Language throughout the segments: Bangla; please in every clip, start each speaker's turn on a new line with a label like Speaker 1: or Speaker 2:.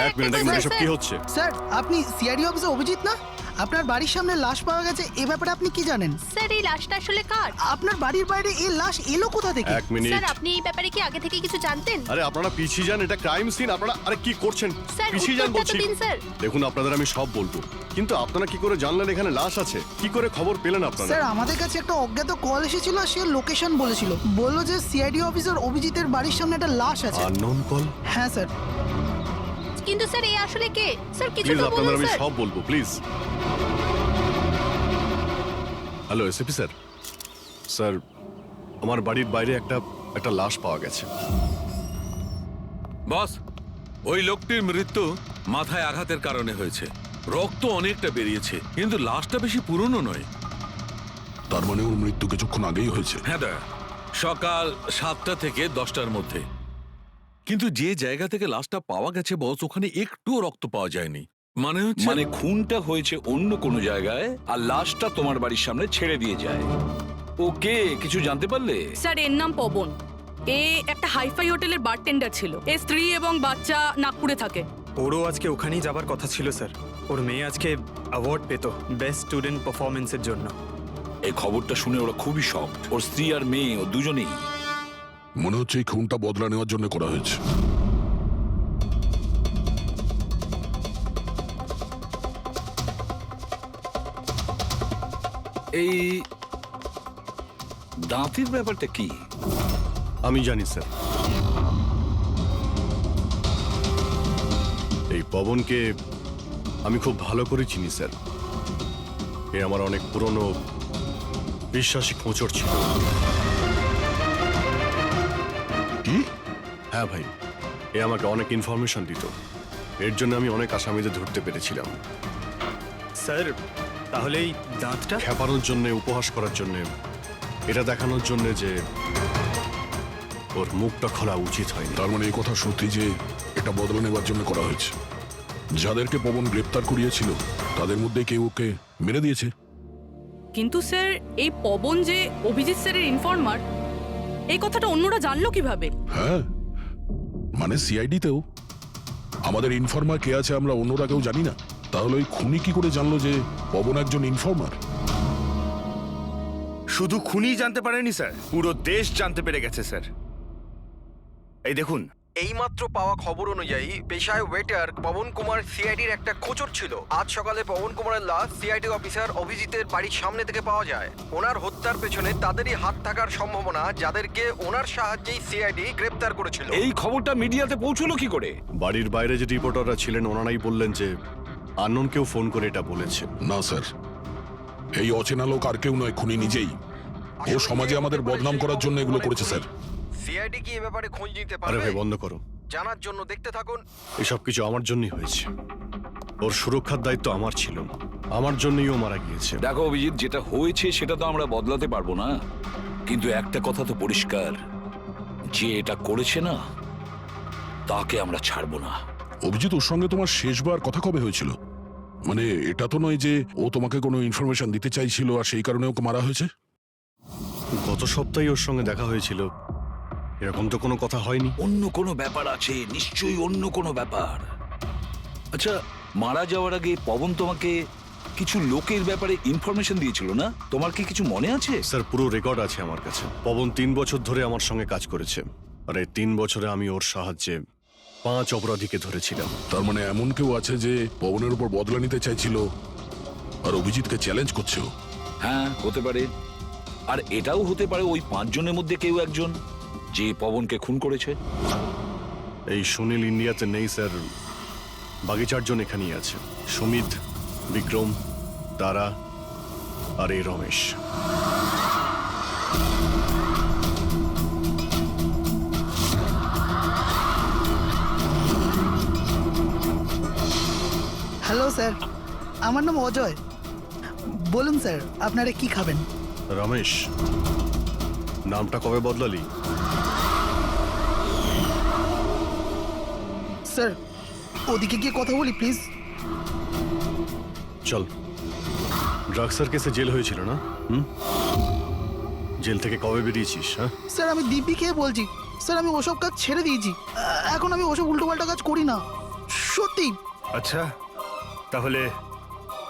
Speaker 1: এক মিনিট এসব কি হচ্ছে?
Speaker 2: স্যার, আপনি সিআইডি অফিসার অভিজিৎ না? আপনার বাড়ির সামনে লাশ পাওয়া গেছে, এ ব্যাপারে আপনি কি জানেন?
Speaker 3: স্যার, এই লাশটা আসলে কার?
Speaker 2: আপনার বাড়ির বাইরে এই লাশ এলো কোথা থেকে?
Speaker 1: এক মিনিট।
Speaker 3: স্যার, আপনি এই ব্যাপারে কি আগে থেকে কিছু জানতেন?
Speaker 1: আরে আপনারা পিছিয়ে যান, এটা ক্রাইম সিন। আপনারা আরে কি করছেন?
Speaker 3: স্যার,
Speaker 1: পিছিয়ে যান
Speaker 3: উত্তরটা তো
Speaker 1: বলছি।
Speaker 3: দিন, স্যার।
Speaker 1: দেখুন, আপনাদের আমি সব বলবো, কিন্তু আপনারা কি করে জানলেন এখানে লাশ আছে? কি করে খবর পেলেন আপনারা?
Speaker 2: স্যার, আমাদের কাছে একটা অজ্ঞাত কল এসেছিল, সে লোকেশন বলেছিল, বলল যে সিআইডি অফিসার অভিজিতের বাড়ির সামনে একটা লাশ আছে।
Speaker 1: Unknown call?
Speaker 2: হ্যাঁ স্যার।
Speaker 3: কিন্তু স্যার, এই আসলে কে? স্যার, কিছু
Speaker 1: প্লিজ
Speaker 3: তো
Speaker 1: আপনাদের
Speaker 3: বলুন
Speaker 1: আমি
Speaker 3: স্যার।
Speaker 1: সব বলবো, please. Hello SP sir. Sir, আমার বাড়ির বাইরে একটা লাশ পাওয়া গেছে।
Speaker 4: বস, ওই লোকটির মৃত্যু মাথায় আঘাতের কারণে হয়েছে। রক্ত অনেকটা বেরিয়েছে, কিন্তু লাশটা বেশি পুরনো নয়।
Speaker 5: তার মানে ওর মৃত্যু কিছুক্ষণ আগেই হয়েছে।
Speaker 4: হ্যাঁ দা, সকাল 7টা থেকে 10টার মধ্যে। কিন্তু যে জায়গা থেকে লাশটা পাওয়া গেছে বস, ওখানে একটুও রক্ত পাওয়া যায়নি। মানে
Speaker 6: খুনটা হয়েছে অন্য কোনো জায়গায় আর লাশটা তোমার বাড়ির সামনে ছেড়ে দিয়ে যায়। ওকে কিছু জানতে পারলে?
Speaker 7: স্যার, এর নাম পবন। এ একটা হাইফাই হোটেলের বারটেন্ডার ছিল। এর স্ত্রী এবং বাচ্চা নাগপুরে থাকে।
Speaker 8: ওরও আজকে ওখানেই যাবার কথা ছিল স্যার। ওর মেয়ে আজকে অ্যাওয়ার্ড পেত বেস্ট স্টুডেন্ট পারফরমেন্সের জন্য।
Speaker 6: এই খবরটা শুনে ওরা খুবই শক। ওর স্ত্রী আর মেয়ে ও দুজনেই।
Speaker 5: মনে হচ্ছে এই খুনটা বদলা নেওয়ার জন্য করা হয়েছে।
Speaker 6: এই দাঁতের ব্যাপারটা কি?
Speaker 1: আমি জানি স্যার। এই পবনকে আমি খুব ভালো করে চিনি স্যার। এ আমার অনেক পুরনো বিশ্বাসী খোঁচর ছিল।
Speaker 5: কি?
Speaker 1: হ্যাঁ ভাই, এ আমাকে অনেক ইনফরমেশন দিত। এর জন্য আমি অনেক আসামিদের ধরতে পেরেছিলাম।
Speaker 8: স্যার, তাহলে এই দাঁতটা?
Speaker 1: খেপানোর জন্য, উপহাস করার জন্য, এটা দেখানোর জন্য যে ওর মুখটা খোলা উচিত হয়নি।
Speaker 5: তার মানে এই কথা সত্যি যে এটা বদলা নেওয়ার জন্য করা হয়েছে। যাদেরকে পবন গ্রেপ্তার করিয়েছিল তাদের মধ্যে কেউ ওকে মেরে দিয়েছে।
Speaker 7: কিন্তু স্যার, এই পবন যে অভিজিৎ স্যারের ইনফর্মার, এই কথাটা অন্যরা জানলো কিভাবে?
Speaker 5: হ্যাঁ, মানে সিআইডিতেও আমাদের ইনফর্মার কে আছে আমরা অন্যরা কেউ জানি না। তাহলে ওই খুনি কি করে জানলো যে পবন একজন ইনফর্মার?
Speaker 9: শুধু খুনি জানতে পারেনি স্যার, পুরো দেশ জানতে পেরে গেছে স্যার। এই দেখুন,
Speaker 10: এইমাত্র পাওয়া খবর অনুযায়ী পেশায় ওয়েটার পবন কুমার সিআইডির একটা খোঁচর ছিল। আজ সকালে পবন কুমারের লাশ সিআইডি অফিসার অভিজিতের বাড়ির সামনে থেকে পাওয়া যায়। ওনার হত্যার পেছনে তাদেরই হাত থাকার সম্ভাবনা, যাদেরকে ওনার সাহায্যেই সিআইডি গ্রেপ্তার করেছিল।
Speaker 6: এই খবরটা মিডিয়াতে পৌঁছলো কি করে?
Speaker 1: বাড়ির বাইরে যে রিপোর্টাররা ছিলেন ওনারাই বললেন যে আননোন কেউ ফোন করে এটা বলেছে।
Speaker 5: না স্যার, এই অচেনা লোক আর কেউ নয়, খুনি নিজেই। ও সমাজে আমাদের বদনাম করার জন্য এগুলো করেছে স্যার।
Speaker 10: সিআইডি কি এ ব্যাপারে খোঁজ নিতে
Speaker 1: আরে
Speaker 10: পারবে?
Speaker 1: ভাই বন্ধ করো।
Speaker 10: জানার জন্য দেখতে থাকুন।
Speaker 1: এসব কিছু আমার জন্যই হয়েছে। ওর সুরক্ষার দায়িত্ব আমার ছিল, আমার জন্যই ও মারা গিয়েছে।
Speaker 6: দেখো অভিজিৎ, যেটা হয়েছে সেটা তো আমরা বদলাতে পারবো না, কিন্তু একটা কথা তো পরিষ্কার, যে এটা করেছে না তাকে আমরা ছাড়বো না।
Speaker 5: অভিজিৎ, ওর সঙ্গে তোমার শেষবার কথা কবে হয়েছিল? মানে এটা তো নয় যে ও তোমাকে কোনো ইনফরমেশন দিতে চাইছিল আর সেই কারণে ওকে মারা হয়েছে?
Speaker 1: গত সপ্তাহে ওর সঙ্গে দেখা হয়েছিল, এরকম তো কোনো কথা হয়নি।
Speaker 6: অন্য কোনো ব্যাপার আছে, নিশ্চয়ই অন্য কোনো ব্যাপার। আচ্ছা, মারা যাওয়ার আগে পবন তোমাকে কিছু লোকের ব্যাপারে ইনফরমেশন দিয়েছিল না? তোমার কি কিছু মনে আছে?
Speaker 1: স্যার, পুরো রেকর্ড আছে আমার কাছে। পবন 3 বছর ধরে আমার সঙ্গে কাজ করেছে, আর এই 3 বছরে আমি ওর সাহায্যে 5 অপরাধীকে ধরেছিলাম।
Speaker 5: তার মানে এমন কেউ আছে যে পবনের উপর বদলা নিতে চাইছিল আর অভিজিৎকে চ্যালেঞ্জ করছে ও?
Speaker 6: হ্যাঁ, হতে পারে। আর এটাও হতে পারে ওই 5 জনের মধ্যে কেউ একজন যে পবনকে খুন করেছে।
Speaker 1: এই সুনীল ইন্ডিয়াতে নেই স্যার, বাকি 4 জন এখানেই আছে। সুমিত, বিক্রম, তারা আর এই রমেশ।
Speaker 2: হ্যালো স্যার, আমার নাম অজয়। বলুন স্যার, আপনারা কি খাবেন?
Speaker 1: রমেশ, নামটা কবে বদলালি?
Speaker 2: স্যার, ওদিকে গিয়ে কথা বলি প্লিজ।
Speaker 1: চল। ড্রাগসের কেসে জেল হয়েছিল না? জেল থেকে কবে বেরিয়েছিস? হ্যাঁ
Speaker 2: স্যার, আমি দিব্যি খেয়ে বলছি। স্যার আমি ওসব কাজ ছেড়ে দিয়েছি। এখন আমি ওসব উল্টোপাল্টা কাজ করি না, সত্যি।
Speaker 9: আচ্ছা তাহলে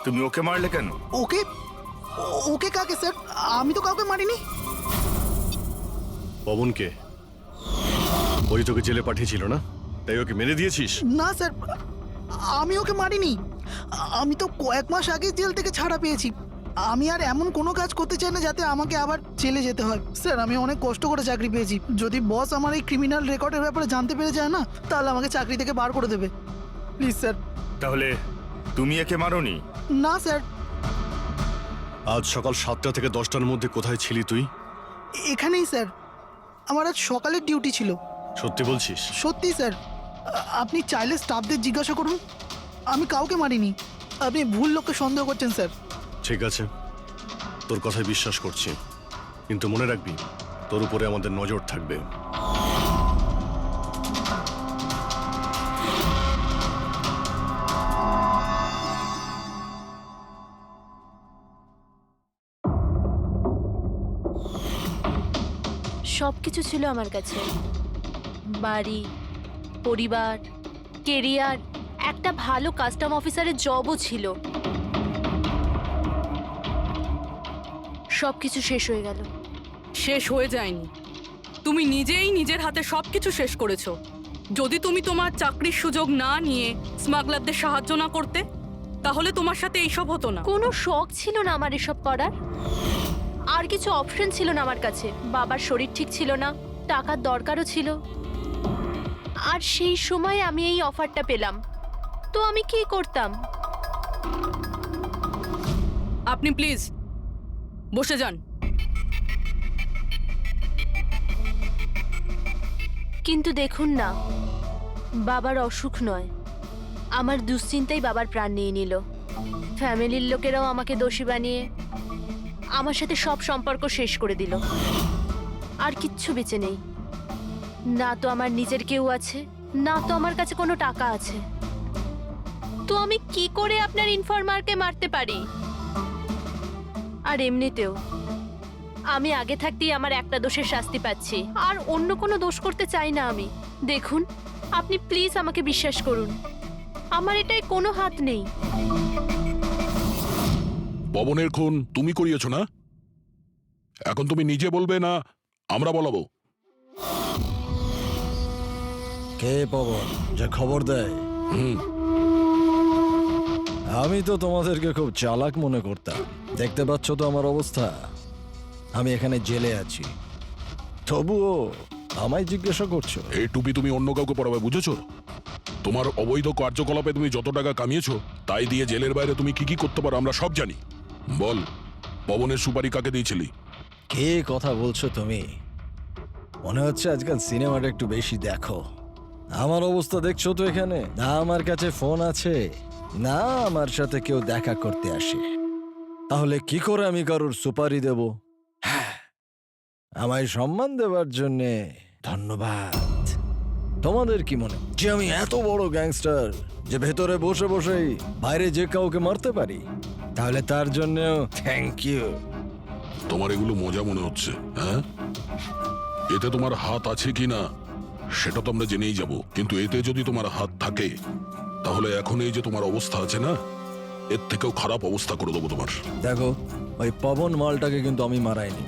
Speaker 9: তুমি ওকে মারলে কেন?
Speaker 2: ওকে? ওকে কাকে স্যার? আমি তো কাউকে মারিনি।
Speaker 1: পবনকে ওই তোকে জেলে পাঠিয়েছিল না, তাই ওকে মেরে দিয়েছিস?
Speaker 2: না স্যার, আমি ওকে মারিনি। আমি তো কয়েক মাস আগে জেল থেকে ছাড়া পেয়েছি। আমি আর এমন কোনো কাজ করতে চাই না যাতে আমাকে আবার জেলে যেতে হয়। স্যার আমি অনেক কষ্ট করে চাকরি পেয়েছি। যদি বস আমার এই ক্রিমিনাল রেকর্ডের ব্যাপারে জানতে পেরে যায় না, তাহলে আমাকে চাকরি থেকে বার করে দেবে। Please sir.
Speaker 9: তাহলে তুমি একে মারোনি?
Speaker 2: না স্যার।
Speaker 1: আজ সকাল 7টা থেকে 10টার মধ্যে কোথায় ছিলি তুই?
Speaker 2: এখানেই স্যার, আমার আজ সকালের ডিউটি ছিল।
Speaker 1: সত্যি বলছিস?
Speaker 2: সত্যি স্যার, আপনি চাইলে স্টাফদের জিজ্ঞাসা করুন, আমি কাউকে মারিনি। আপনি ভুল লোককে সন্দেহ করছেন স্যার।
Speaker 1: ঠিক আছে, তোর কথায় বিশ্বাস করছি, কিন্তু মনে রাখবি তোর উপরে আমাদের নজর থাকবে।
Speaker 3: সব কিছু ছিল আমার কাছে, বাড়ি, পরিবার, কেরিয়ার, একটা ভালো কাস্টম অফিসারের জবও ছিল। সব কিছু শেষ হয়ে গেল।
Speaker 7: শেষ হয়ে যায়নি, তুমি নিজেই নিজের হাতে সবকিছু শেষ করেছো। যদি তুমি তোমার চাকরির সুযোগ না নিয়ে স্মাগলারদের সাহায্য না করতে, তাহলে তোমার সাথে এইসব হতো না।
Speaker 3: কোনো শখ ছিল না আমার এসব করার, আর কিছু অপশন ছিল না আমার কাছে। বাবার শরীর ঠিক ছিল না, টাকার দরকারও ছিল, আর সেই সময় আমি এই অফারটা পেলাম, তো আমি কি করতাম?
Speaker 7: আপনি প্লিজ বসে যান।
Speaker 3: কিন্তু দেখুন না, বাবার অসুখ নয়, আমার দুশ্চিন্তাই বাবার প্রাণ নিয়ে নিল। ফ্যামিলির লোকেরাও আমাকে দোষী বানিয়ে আমার সাথে সব সম্পর্ক শেষ করে দিল। আর কিচ্ছু বেঁচে নেই, না তো আমার নিজের কেউ আছে, না তো আমার কাছে কোনো টাকা আছে। তো আমি কি করে আপনার ইনফরমারকে মারতে পারি? আর এমনিতেও আমি আগে থাকতেই আমার একটা দোষের শাস্তি পাচ্ছি, আর অন্য কোনো দোষ করতে চাই না আমি। দেখুন, আপনি প্লিজ আমাকে বিশ্বাস করুন, আমার এটায় কোনো হাত নেই।
Speaker 5: পবনের খুন তুমি করিয়েছো না? এখন তুমি নিজে বলবে না আমরা বলাবো?
Speaker 11: কে পবন যে খবর দেয়? আমি তো তোমাদেরকে খুব চালাক মনে করতাম। দেখতে পাচ্ছ তো আমার অবস্থা, আমি এখানে জেলে আছি, তবুও আমায় জিজ্ঞাসা করছো?
Speaker 5: এই টুপি তুমি অন্য কাউকে পরাবে, বুঝেছো? তোমার অবৈধ কার্যকলাপে তুমি যত টাকা কামিয়েছো, তাই দিয়ে জেলের বাইরে তুমি কি কি করতে পারো আমরা সব জানি। বল, পবনের সুপারি কাকে দিয়েছিলি?
Speaker 11: কে কথা বলছো তুমি? মনে হচ্ছে আজকাল সিনেমাটা একটু বেশি দেখো। আমার অবস্থা দেখছো তো এখানে, না আমার কাছে ফোন আছে, না আমার সাথে কেউ দেখা করতে আসে। তাহলে কি করে আমি কারোর সুপারি দেব? আমায় সম্মান দেওয়ার জন্যে ধন্যবাদ। তোমাদের কি মনে যে আমি এত বড় গ্যাংস্টার যে ভেতরে বসে বসেই বাইরে যে কাউকে মারতে পারি? তাহলে তার জন্যও থ্যাংক ইউ।
Speaker 5: তোমার এগুলো মজা মনে হচ্ছে, হ্যাঁ? এতে তোমার হাত আছে কি না সেটা তো আমরা জেনেই যাব, কিন্তু এতে যদি তোমার হাত থাকে তাহলে এখন এই যে তোমার অবস্থা আছে না, এর থেকেও খারাপ অবস্থা করে দেবো তোমার।
Speaker 11: দেখো, ওই পবন মালটাকে কিন্তু আমি মারাইনি,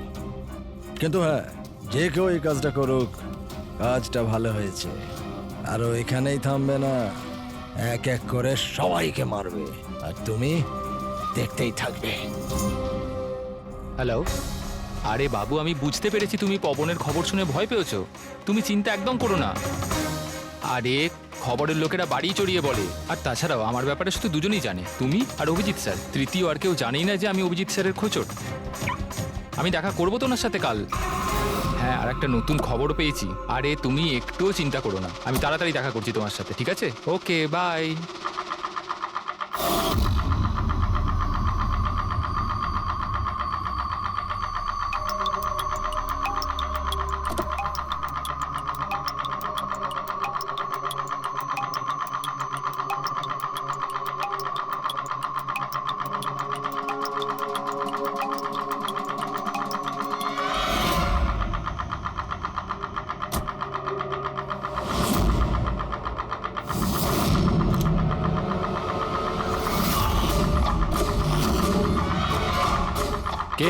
Speaker 11: কিন্তু হ্যাঁ, যে কেউ এই কাজটা করুক, কাজটা ভালো হয়েছে। আর ও এখানেই থামবে না, এক এক করে সবাইকে মারবে, আর তুমি দেখতেই থাকবে।
Speaker 12: হ্যালো, আরে বাবু, আমি বুঝতে পেরেছি তুমি পবনের খবর শুনে ভয় পেয়েছো। তুমি চিন্তা একদম করো না। আরে খবরের লোকেরা বাড়ি চড়িয়ে বলে, আর তাছাড়াও আমার ব্যাপারে শুধু দুজনেই জানে, তুমি আর অভিজিৎ স্যার। তৃতীয় আর কেউ জানেই না যে আমি অভিজিৎ স্যারের খোঁচর। আমি দেখা করবো তো ওনার সাথে কাল। হ্যাঁ, আর একটা নতুন খবরও পেয়েছি। আরে তুমি একটুও চিন্তা করো না, আমি তাড়াতাড়ি দেখা করছি তোমার সাথে, ঠিক আছে? ওকে, বাই। কে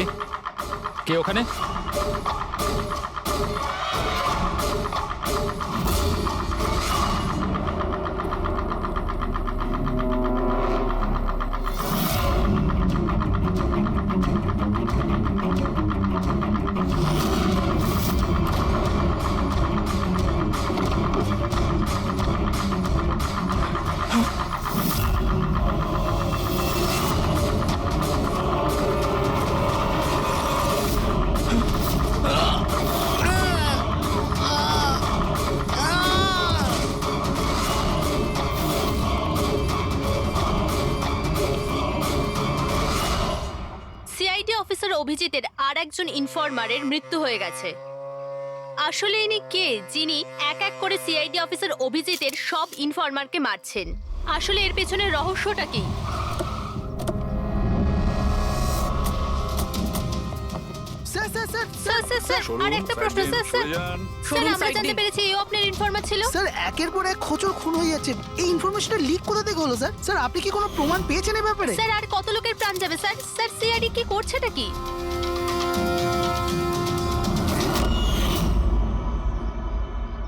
Speaker 12: কে ওখানে?
Speaker 3: সিআইডি অফিসার অভিজিতের আর একজন ইনফরমারের মৃত্যু হয়ে গেছে। আসলে ইনি কে যিনি এক এক করে সিআইডি অফিসার অভিজিতের সব ইনফরমারকে মারছেন? আসলে এর পেছনের রহস্যটা কি?
Speaker 2: Sir sir sir
Speaker 3: sir sir sir আর একটা প্রশ্ন স্যার স্যার স্যার আমরা জানতে পেরেছি এই আপনার ইনফরমার ছিল।
Speaker 2: স্যার একের পর এক খোঁচর খুন হয়ে যাচ্ছে, এই ইনফরমেশনটা লিক কোথা থেকে হলো স্যার? স্যার আপনি কি কোনো প্রমাণ পেয়েছেন এই ব্যাপারে?
Speaker 3: স্যার আর কত লোকের প্রাণ যাবে স্যার? স্যার সিআইডি কি করছেটা কি?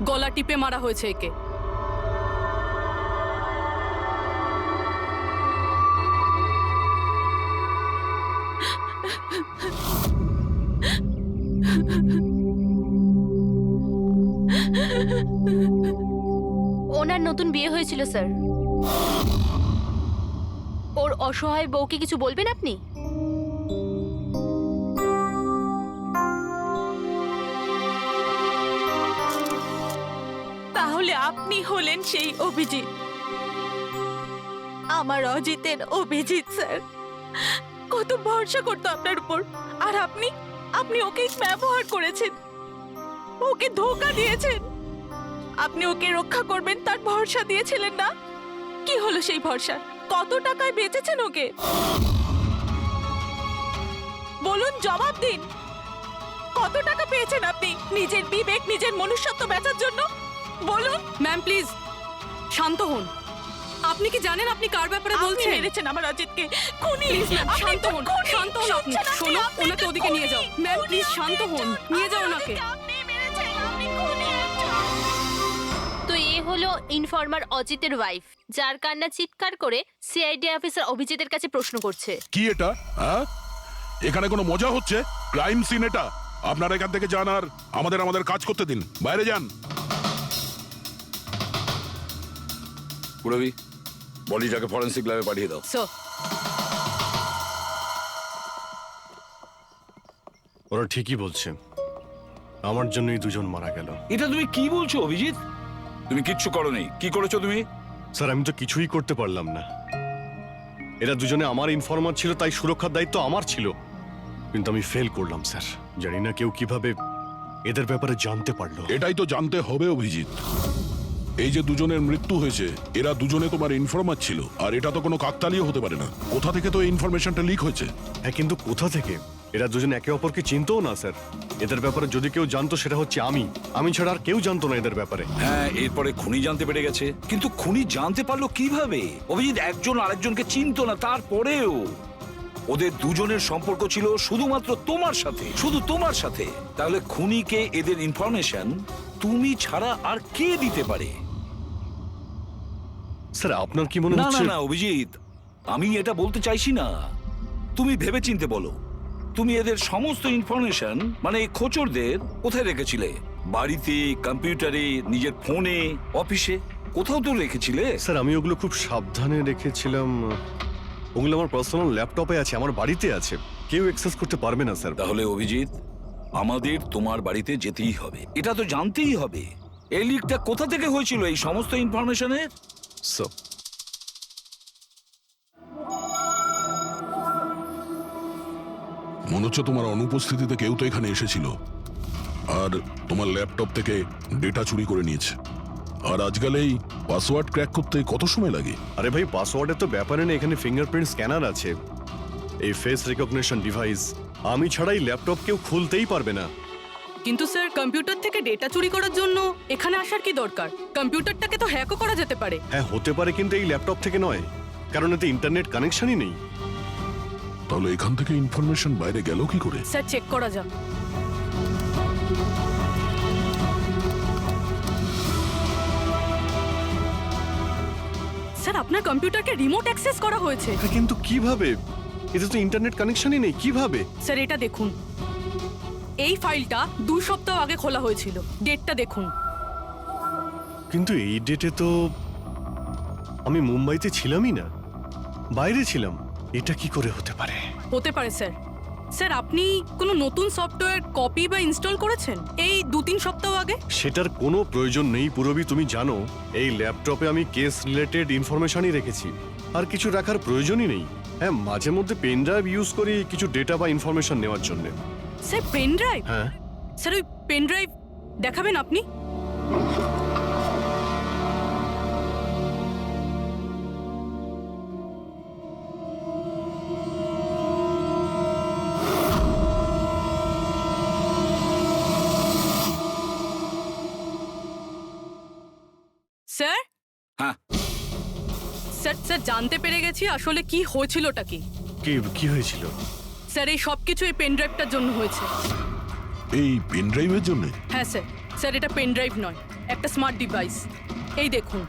Speaker 7: গলা টিপে মারা হয়েছে একে।
Speaker 3: ওনার নতুন বিয়ে হয়েছিল স্যার। ওর অসহায় বউকে কিছু বলবেন আপনি?
Speaker 13: তাহলে আপনি হলেন সেই অভিজিৎ, আমার অজিতের অভিজিৎ স্যার। কত ভরসা করতো আপনার উপর, আর আপনি আপনি ওকে ব্যবহার করেছেন, ওকে ধোঁকা দিয়েছেন। আপনি ওকে রক্ষা করবেন তার ভরসা দিয়েছিলেন না? কি হলো সেই ভরসা? কত টাকায় বেচেছেন ওকে? বলুন, জবাব দিন। কত টাকা পেয়েছেন আপনি নিজের বিবেক, নিজের মনুষ্যত্ব বেচার জন্য? বলুন।
Speaker 7: ম্যাম প্লিজ শান্ত হন। আপনি কি জানেন আপনি কার ব্যাপারে
Speaker 13: আপনি
Speaker 7: বলছেন?
Speaker 13: মেরেছেন আমার অজিতকে, খুনি।
Speaker 7: প্লিজ ম্যাম
Speaker 13: আপনি
Speaker 7: শান্ত হন,
Speaker 13: খুনি।
Speaker 7: শান্ত হন আপনি।
Speaker 13: শুনছেন আপনি?
Speaker 7: শোনো,
Speaker 13: আপনি
Speaker 7: ওনাকে
Speaker 13: তো
Speaker 7: ওদিকে নিয়ে যাও।
Speaker 13: খুনি।
Speaker 7: ম্যাম
Speaker 13: খুনি
Speaker 7: প্লিজ শান্ত
Speaker 13: আপনি
Speaker 7: হন,
Speaker 13: একজন।
Speaker 7: নিয়ে যাও
Speaker 13: আমার
Speaker 7: ওনাকে।
Speaker 13: অজিতকে আপনি মেরেছেন, আপনি খুনি একজন।
Speaker 3: তো এ হলো ইনফরমার অজিতের ওয়াইফ, যার কান্না চিৎকার করে সিআইডি অফিসার অভিজিতের কাছে প্রশ্ন করছে।
Speaker 5: কি এটা? হ্যাঁ, এখানে কোনো মজা হচ্ছে? ক্রাইম সিন এটা। আপনারা এখান থেকে যান আর আমাদের কাজ করতে দিন। বাইরে যান।
Speaker 6: পুরবি, বডিটাকে ফরেন্সিক ল্যাবে পাঠিয়ে দাও।
Speaker 7: স্যার
Speaker 1: ওরা ঠিকই বলছে, আমার জন্যই দুজন মারা গেল।
Speaker 6: এটা তুমি কি বলছো অভিজিৎ? তুমি কিচ্ছু করোনি। কি করেছো তুমি?
Speaker 1: স্যার আমি তো কিছুই করতে পারলাম না। এরা দুজনে আমার ইনফরমার ছিল, তাই সুরক্ষার দায়িত্ব আমার ছিল, কিন্তু আমি ফেল করলাম স্যার। জানি না কেউ কিভাবে এদের ব্যাপারে জানতে পারলো।
Speaker 5: এটাই তো জানতে হবে অভিজিৎ। এই যে দুজনের মৃত্যু হয়েছে, এরা দুজনে তোমার ইনফরমার ছিল, আর এটা তো কোনো কাকতালীয় হতে পারে না। কোথা থেকে তো এই ইনফরমেশনটা লিক হয়েছে?
Speaker 1: হ্যাঁ, কিন্তু কোথা থেকে? এরা দুজন একে অপরকে চিনতও না স্যার। এদের ব্যাপারে যদি কেউ জানতো সেটা হচ্ছে আমি ছাড়া আর কেউ জানতো না এদের ব্যাপারে।
Speaker 6: হ্যাঁ, এরপরে খুনি জানতে পেরে গেছে। কিন্তু খুনি জানতে পারলো কিভাবে? অভিজিৎ একজন আরেকজনকে চিনতো না, তারপরেও ওদের দুজনের সম্পর্ক ছিল শুধুমাত্র তোমার সাথে, শুধু তোমার সাথে। তাহলে খুনিকে এদের ইনফরমেশন তুমি ছাড়া আর কে দিতে পারে?
Speaker 1: স্যার আপনার কি মনে
Speaker 6: না না
Speaker 1: হচ্ছে?
Speaker 6: না অভিজিৎ, আমি এটা বলতে চাইছি না। তুমি ভেবেচিন্তে বলো, তুমি এদের সমস্ত ইনফরমেশন মানে এই খোঁচরদের কোথায় রেখেছিলে? বাড়িতে, কম্পিউটারে, নিজের ফোনে, অফিসে, কোথাও তো রেখেছিলে।
Speaker 1: স্যার আমি ওগুলো খুব সাবধানে রেখেছিলাম। ওগুলো আমার পার্সোনাল ল্যাপটপে আছে, আমার বাড়িতে আছে, কেউ অ্যাক্সেস করতে পারবে না স্যার।
Speaker 6: তাহলে অভিজিৎ, আমাদের তোমার বাড়িতে যেতেই হবে, এটা তো জানতেই হবে এই লিকটা কোথা থেকে হয়েছিল এই সমস্ত ইনফরমেশনের।
Speaker 1: স্যার
Speaker 5: মনে হচ্ছে তোমার অনুপস্থিতিতে কেউ তো এখানে এসেছিল আর তোমার ল্যাপটপ থেকে ডেটা চুরি করে নিয়েছে। আর আজকাল এই পাসওয়ার্ড ক্র্যাক করতে কত সময় লাগে?
Speaker 1: আরে ভাই, পাসওয়ার্ডের তো ব্যাপারে না, এখানে ফিঙ্গারপ্রিন্ট স্ক্যানার আছে, এই ফেস রিকগনিশন ডিভাইস। আমি ছাড়াই ল্যাপটপ কেউ খুলতেই পারবে না।
Speaker 7: কিন্তু স্যার কম্পিউটার থেকে ডেটা চুরি করার জন্য এখানে আসার কি দরকার? কম্পিউটারটাকে তো হ্যাকও করা যেতে পারে।
Speaker 1: হ্যাঁ হতে পারে, কিন্তু এই ল্যাপটপ থেকে নয়, কারণ এতে ইন্টারনেট কানেকশনই নেই।
Speaker 5: তাহলে এখান থেকে ইনফরমেশন বাইরে গেল কি করে?
Speaker 7: স্যার চেক করা যাক। স্যার আপনার কম্পিউটারকে রিমোট অ্যাক্সেস করা হয়েছে।
Speaker 1: হ্যাঁ, কিন্তু কিভাবে? এতে তো ইন্টারনেট কানেকশনই নেই, কিভাবে?
Speaker 7: স্যার এটা দেখুন, এই ফাইলটা 2 সপ্তাহ আগে খোলা হয়েছিল। ডেটটা দেখুন।
Speaker 1: কিন্তু এই ডেটে তো আমি মুম্বাইতে ছিলামই না, বাইরে ছিলাম। এটা কি করে হতে পারে?
Speaker 7: হতে পারে স্যার। স্যার আপনি কোনো নতুন সফটওয়্যার কপি বা ইনস্টল করেছেন এই 2-3 সপ্তাহ আগে?
Speaker 1: সেটার কোনো প্রয়োজন নেই পুরবি, তুমি জানো এই ল্যাপটপে আমি কেস রিলেটেড ইনফরমেশনই রেখেছি, আর কিছু রাখার প্রয়োজনই নেই। হ্যাঁ, মাঝে মধ্যে পেন ড্রাইভ ইউজ করি কিছু ডেটা বা ইনফরমেশন নেওয়ার জন্য।
Speaker 7: Sir pen drive?
Speaker 1: হ্যাঁ
Speaker 7: স্যার ওই পেন ড্রাইভ দেখাবেন আপনি? স্যার?
Speaker 6: হ্যাঁ।
Speaker 7: স্যার স্যার জানতে পেরে গেছি আসলে কি হয়েছিলটা কি।
Speaker 1: কি হয়েছিল?
Speaker 7: স্যার এই সবকিছু এই পেন ড্রাইভটার জন্য হয়েছে।
Speaker 5: এই পেন ড্রাইভের জন্য?
Speaker 7: হ্যাঁ স্যার। স্যার এটা পেন ড্রাইভ নয়, একটা স্মার্ট ডিভাইস। এই দেখুন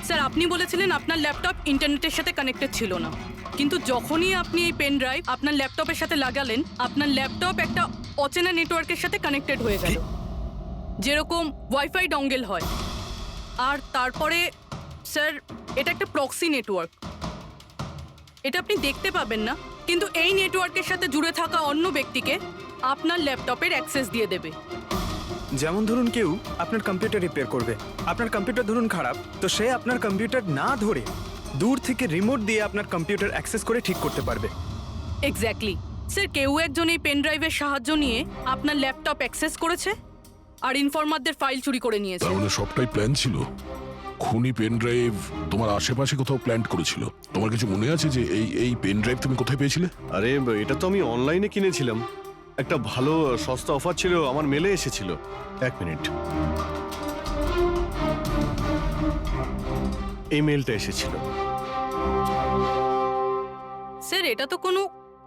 Speaker 7: স্যার, আপনি বলেছিলেন আপনার ল্যাপটপ ইন্টারনেটের সাথে কানেক্টেড ছিল না, কিন্তু যখনই আপনি এই পেন ড্রাইভ আপনার ল্যাপটপের সাথে লাগালেন, আপনার ল্যাপটপ একটা অচেনা নেটওয়ার্কের সাথে কানেক্টেড হয়ে গেল, যেরকম ওয়াইফাই ডঙ্গেল হয়। আর তারপরে স্যার এটা একটা প্রক্সি নেটওয়ার্ক। এটা আপনি দেখতে পাবেন না, কিন্তু এই নেটওয়ার্কের সাথে জুড়ে থাকা অন্য ব্যক্তিকে আপনার ল্যাপটপের অ্যাক্সেস দিয়ে দেবে।
Speaker 8: যেমন ধরুন কেউ আপনার কম্পিউটার রিপেয়ার করবে, আপনার কম্পিউটার ধরুন খারাপ, তো সে আপনার কম্পিউটার না ধরে দূর থেকে রিমোট দিয়ে আপনার কম্পিউটার অ্যাক্সেস করে ঠিক করতে পারবে।
Speaker 7: এক্স্যাক্টলি স্যার, কেউ একজন এই পেন ড্রাইভের সাহায্য নিয়ে আপনার ল্যাপটপ অ্যাক্সেস করেছে আর ইনফরমারদের ফাইল চুরি করে নিয়েছে।
Speaker 5: তাহলে সবটাই প্ল্যান ছিল। খুনি পেন ড্রাইভ তোমার আশেপাশে কোথাও প্ল্যান করেছিল। তোমার কিছু মনে আছে যে এই পেন ড্রাইভ তুমি কোথায় পেয়েছিলে?
Speaker 1: আরে এটা তো আমি অনলাইনে কিনেছিলাম, একটা ভালো সস্তা অফার ছিল, আমার মেলে এসেছিল। 1 মিনিট, এই মেলটা এসেছিল।
Speaker 7: স্যার এটা তো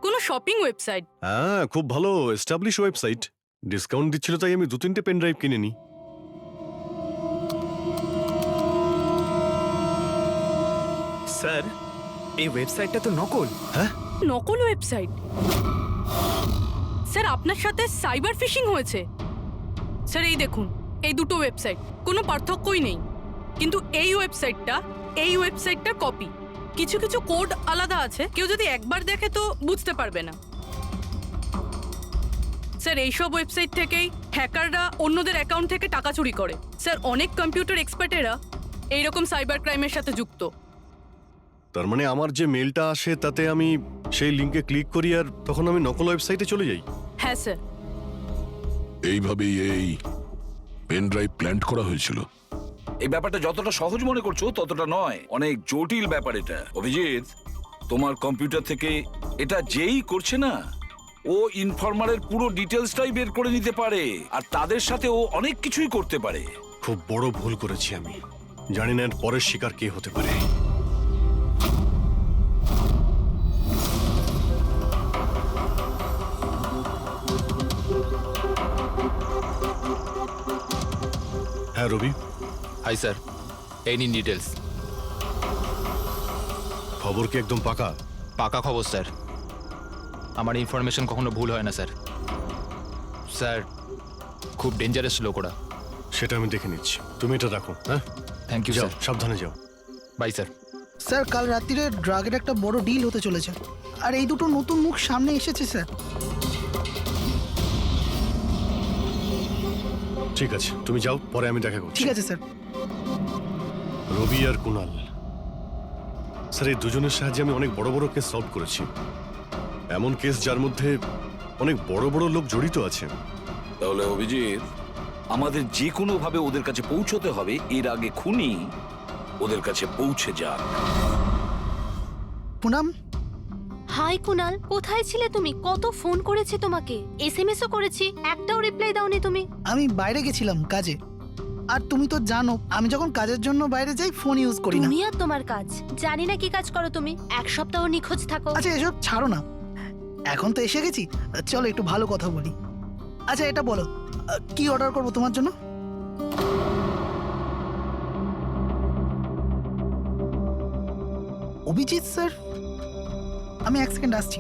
Speaker 7: কোনো শপিং ওয়েবসাইট।
Speaker 1: হ্যাঁ, খুব ভালো এস্টাবলিশ ওয়েবসাইট, ডিসকাউন্ট দিচ্ছিল তাই আমি 2-3টে পেন ড্রাইভ কিনে নিই।
Speaker 8: স্যার এই ওয়েবসাইটটা তো নকল।
Speaker 1: হ্যাঁ,
Speaker 7: নকল ওয়েবসাইট? স্যার আপনার সাথে সাইবার ফিশিং হয়েছে। স্যার এই দেখুন, এই দুটো ওয়েবসাইট কোনো পার্থক্যই নেই, কিন্তু এই ওয়েবসাইটটার কপি। কিছু কিছু কোড আলাদা আছে, কেউ যদি একবার দেখে তো বুঝতে পারবে না। স্যার এইসব ওয়েবসাইট থেকেই হ্যাকাররা অন্যদের অ্যাকাউন্ট থেকে টাকা চুরি করে। স্যার অনেক কম্পিউটার এক্সপার্টেরা এইরকম সাইবার ক্রাইমের সাথে যুক্ত।
Speaker 1: তার মানে আমার যে মেলটা আসে তাতে আমি সেই লিংকে ক্লিক করি আর তখন আমি নকল ওয়েবসাইটে চলে যাই।
Speaker 7: হ্যাঁ স্যার।
Speaker 5: এইভাবেই এই পেন ড্রাইভ প্ল্যান করা হয়েছিল।
Speaker 6: এই ব্যাপারটা যতটা সহজ মনে করছো ততটা নয়, অনেক জটিল ব্যাপার এটা। অভিজিৎ, তোমার কম্পিউটার থেকে এটা যেই করছে না, ও ইনফরমারের পুরো ডিটেলসটাই বের করে নিতে পারে, আর তাদের সাথে ও অনেক কিছুই করতে পারে।
Speaker 1: খুব বড় ভুল করেছি আমি, জানি না এর পরের শিকার কে হতে পারে। হ্যাঁ রবি।
Speaker 12: হাই স্যার, এই নিন ডিটেলস।
Speaker 1: খবর কি একদম পাকা?
Speaker 12: পাকা খবর স্যার, আমার ইনফরমেশন কখনো ভুল হয় না স্যার। স্যার খুব ডেঞ্জারাস লোক ওরা।
Speaker 1: সেটা আমি দেখে নিচ্ছি, তুমি এটা রাখো। হ্যাঁ,
Speaker 12: থ্যাংক ইউ
Speaker 1: যাও,
Speaker 12: স্যার।
Speaker 1: সাবধানে যাও।
Speaker 12: By sir.
Speaker 2: স্যার কাল রাত্রিরে ড্রাগের একটা বড় ডিল হতে চলেছে, আর এই দুটো নতুন মুখ সামনে এসেছে স্যার।
Speaker 1: ঠিক আছে, তুমি যাও, পরে আমি দেখা করছি।
Speaker 2: ঠিক আছে স্যার।
Speaker 1: রবি আর কুনাল, স্যার এই দুজনের সাহায্যে আমি অনেক বড় বড় কেস সলভ করেছি, এমন কেস যার মধ্যে অনেক বড় বড় লোক জড়িত আছে।
Speaker 6: তাহলে অভিজিৎ, আমাদের যে কোনো ভাবে ওদের কাছে পৌঁছতে হবে, এর আগে খুনি ওদের কাছে পৌঁছে যাক।
Speaker 2: পুনাম,
Speaker 3: হাই কুনাল, কোথায় ছিলে তুমি? কত ফোন করেছি তোমাকে, এসএমএসও করেছি, একটাও রিপ্লাই দাওনি তুমি।
Speaker 2: আমি বাইরে গেছিলাম কাজে। আর তুমি তো জানো আমি যখন কাজের জন্য বাইরে যাই ফোন ইউজ করি না।
Speaker 3: তুমি আর তোমার কাজ, জানি না কি কাজ করো তুমি, এক সপ্তাহ নিখোঁজ থাকো।
Speaker 2: আচ্ছা এসব ছাড়ো না, এখন তো এসে গেছি, চলো একটু ভালো কথা বলি। আচ্ছা এটা বলো কি অর্ডার করবো তোমার জন্য? অভিজিৎ স্যার, আমি এক সেকেন্ড আসছি।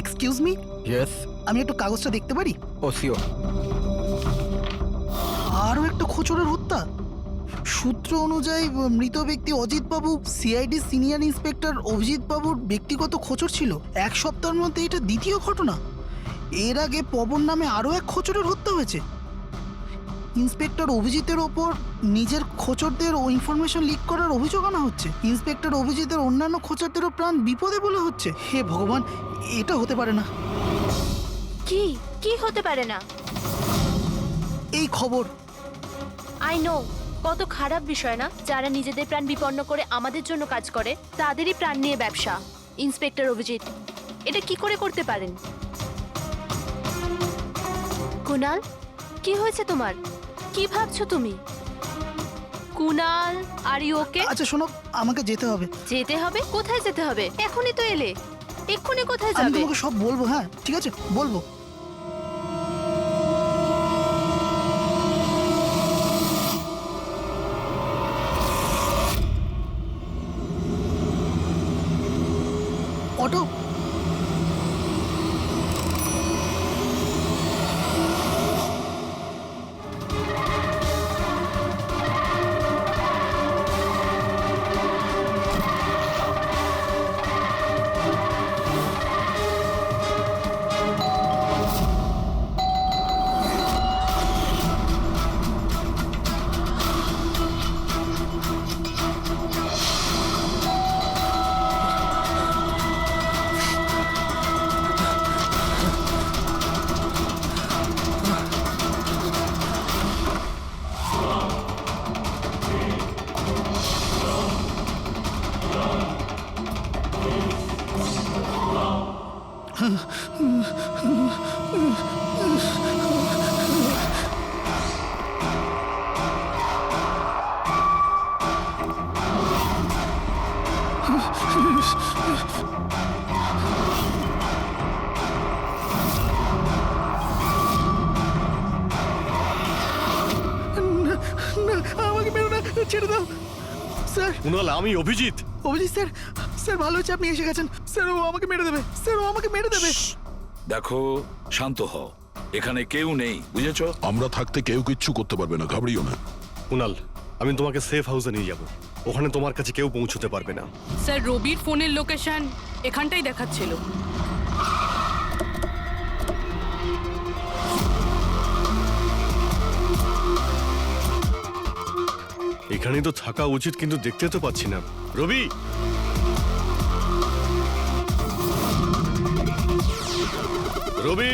Speaker 2: Excuse me,
Speaker 10: yes.
Speaker 2: আমি একটু কাগজটা দেখতে পারি?
Speaker 10: ও শিওর।
Speaker 2: আরও একটা খোঁচরের হত্যা। সূত্র অনুযায়ী মৃত ব্যক্তি অজিত বাবু সিআইডি সিনিয়র ইন্সপেক্টর অভিজিৎ বাবুর ব্যক্তিগত খোঁচর ছিল। এক সপ্তাহের মধ্যে এটা দ্বিতীয় ঘটনা। এর আগে পবন নামে আরও এক খোঁচরের হত্যা হয়েছে। ইন্সপেক্টর অভিজিতের ওপর নিজের খোঁচরদের ও ইনফরমেশন লিক করার অভিযোগ আনা হচ্ছে। ইন্সপেক্টর অভিজিতের অন্যান্য খোঁচরদেরও প্রাণ বিপদে বলে হচ্ছে। হে ভগবান, এটা হতে পারে না।
Speaker 3: কি কি হতে পারে না?
Speaker 2: এই খবর
Speaker 3: আই নো, কত খারাপ বিষয় না? যারা নিজেদের প্রাণ বিপন্ন করে আমাদের জন্য কাজ করে তাদেরই প্রাণ নিয়ে ব্যবসা। ইন্সপেক্টর অভিজিৎ এটা কি করে করতে পারেন? কুনাল, কি হয়েছে তোমার? কি ভাবছো তুমি? Kunal, are you okay?
Speaker 2: আচ্ছা শোনো, আমাকে যেতে হবে।
Speaker 3: যেতে হবে? কোথায় যেতে হবে? এখনই তো এলে, এক্ষুনি কোথায়
Speaker 2: আমি
Speaker 3: যাবে?
Speaker 2: তোমাকে সব বলবো। হ্যাঁ ঠিক আছে, বলবো। অটো, আমাকে মেরো না, ছেড়ে দাও স্যার।
Speaker 1: কুনাল, আমি অভিজিৎ।
Speaker 2: অভিজিৎ স্যার, স্যার ভালো হচ্ছে আপনি এসে গেছেন। স্যার ও আমাকে মেরে দেবে, স্যার ও আমাকে মেরে দেবে।
Speaker 6: দেখো, শান্ত হও, এখানে কেউ নেই, বুঝেছো?
Speaker 5: আমরা থাকতে কেউ কিচ্ছু করতে পারবে না, ঘাবড়িও না।
Speaker 1: কুনাল, আমি তোমাকে সেফ হাউসে নিয়ে যাব। ওখানে তোমার কাছে কেউ পৌঁছতে পারবে না।
Speaker 7: স্যার রবির ফোনের লোকেশন এখানটাই দেখাচ্ছিল।
Speaker 1: এখানেই তো থাকা উচিত, কিন্তু দেখতে তো পাচ্ছি না। রবি, রবি,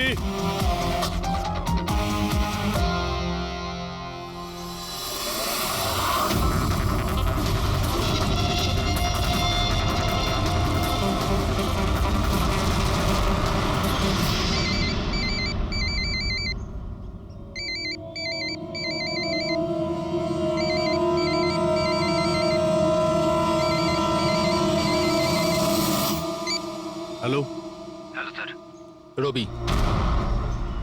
Speaker 1: হ্যালো।
Speaker 12: রবি,